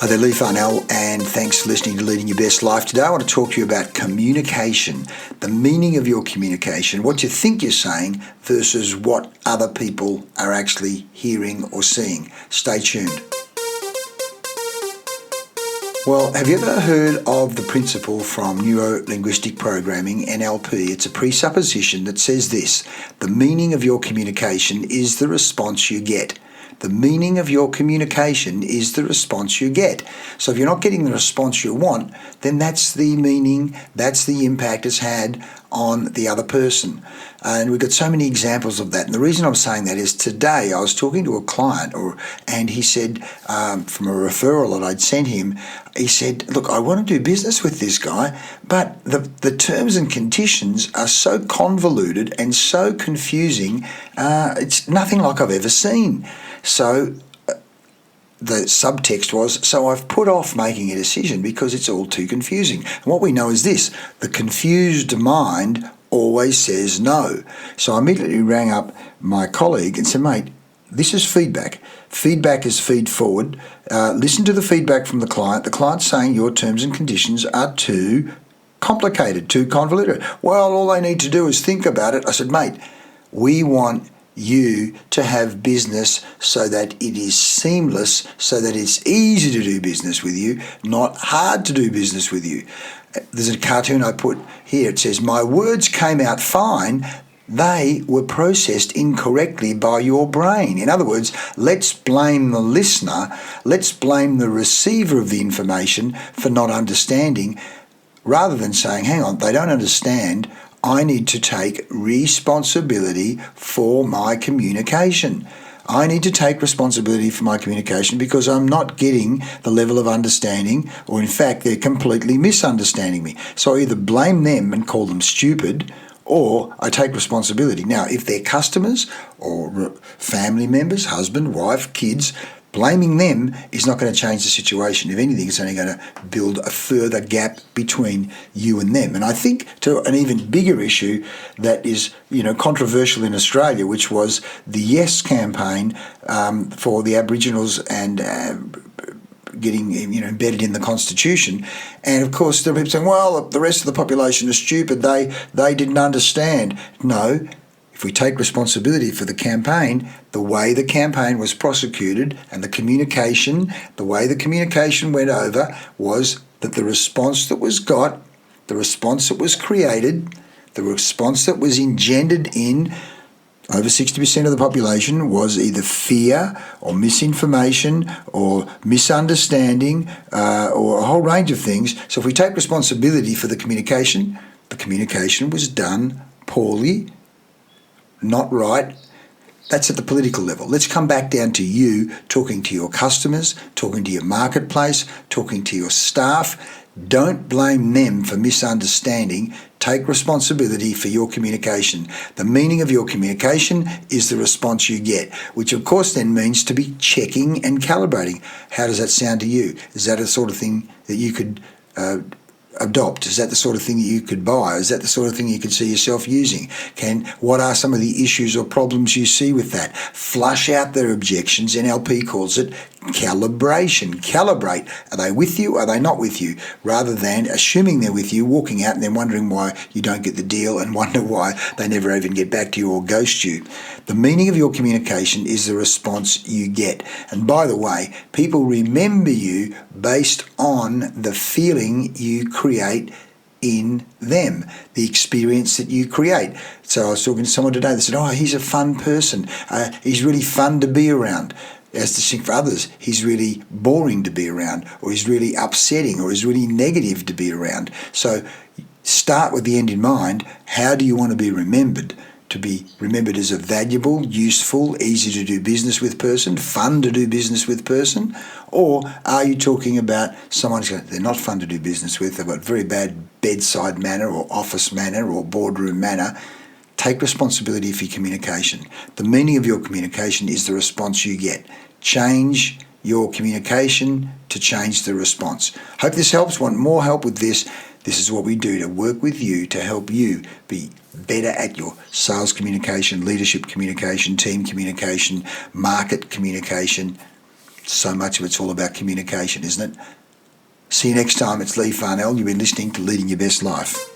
Hi there, Leigh Farnell, and thanks for listening to Leading Your Best Life. Today I want to talk to you about communication, the meaning of your communication, what you think you're saying versus what other people are actually hearing or seeing. Stay tuned. Well, have you ever heard of the principle from Neuro-Linguistic Programming, NLP? It's a presupposition that says this: the meaning of your communication is the response you get. The meaning of your communication is the response you get. So if you're not getting the response you want, then that's the meaning, that's the impact it's had on the other person. And we've got so many examples of that. And the reason I'm saying that is today I was talking to a client and he said, from a referral that I'd sent him, he said, look, I want to do business with this guy, but the terms and conditions are so convoluted and so confusing, it's nothing like I've ever seen. So the subtext was, so I've put off making a decision because it's all too confusing. And what we know is this: the confused mind always says no. So I immediately rang up my colleague and said, mate, this is feedback. Feedback is feed forward. Listen to the feedback from the client. The client's saying your terms and conditions are too complicated, too convoluted. Well, all they need to do is think about it. I said, mate, we want you to have business so that it is seamless, so that it's easy to do business with you, not hard to do business with you. There's a cartoon I put here. It says, my words came out fine. They were processed incorrectly by your brain. In other words, let's blame the listener, let's blame the receiver of the information for not understanding, rather than saying, hang on, they don't understand. I need to take responsibility for my communication. I need to take responsibility for my communication because I'm not getting the level of understanding, or in fact, they're completely misunderstanding me. So I either blame them and call them stupid, or I take responsibility. Now, if they're customers or family members, husband, wife, kids, blaming them is not going to change the situation. If anything, it's only going to build a further gap between you and them. And I think to an even bigger issue that is, controversial in Australia, which was the Yes campaign for the Aboriginals and getting embedded in the Constitution. And of course, there are people saying, well, the rest of the population is stupid. They didn't understand. No. If we take responsibility for the campaign, the way the campaign was prosecuted and the way the communication went over was that the response that was got, the response that was created, the response that was engendered in over 60% of the population was either fear or misinformation or misunderstanding or a whole range of things. So if we take responsibility for the communication was done poorly, not right. That's at the political level. Let's come back down to you talking to your customers, talking to your marketplace, talking to your staff. Don't blame them for misunderstanding. Take responsibility for your communication. The meaning of your communication is the response you get, which of course then means to be checking and calibrating. How does that sound to you? Is that a sort of thing that you could adopt? Is that the sort of thing that you could buy? Is that the sort of thing you could see yourself using? What are some of the issues or problems you see with that? Flush out their objections. NLP calls it calibration. Calibrate. Are they with you? Are they not with you? Rather than assuming they're with you, walking out and then wondering why you don't get the deal and wonder why they never even get back to you or ghost you. The meaning of your communication is the response you get. And by the way, people remember you based on the feeling you create in them, the experience that you create. So I was talking to someone today that said, oh, he's a fun person. He's really fun to be around. As distinct for others, he's really boring to be around, or he's really upsetting, or he's really negative to be around. So start with the end in mind. How do you want to be remembered? To be remembered as a valuable, useful, easy to do business with person, fun to do business with person? Or are you talking about someone who's they're not fun to do business with, they've got very bad bedside manner or office manner or boardroom manner? Take responsibility for your communication. The meaning of your communication is the response you get. Change your communication to change the response. Hope this helps. Want more help with this? This is what we do to work with you to help you be better at your sales communication, leadership communication, team communication, market communication. So much of it's all about communication, isn't it? See you next time. It's Leigh Farnell. You've been listening to Leading Your Best Life.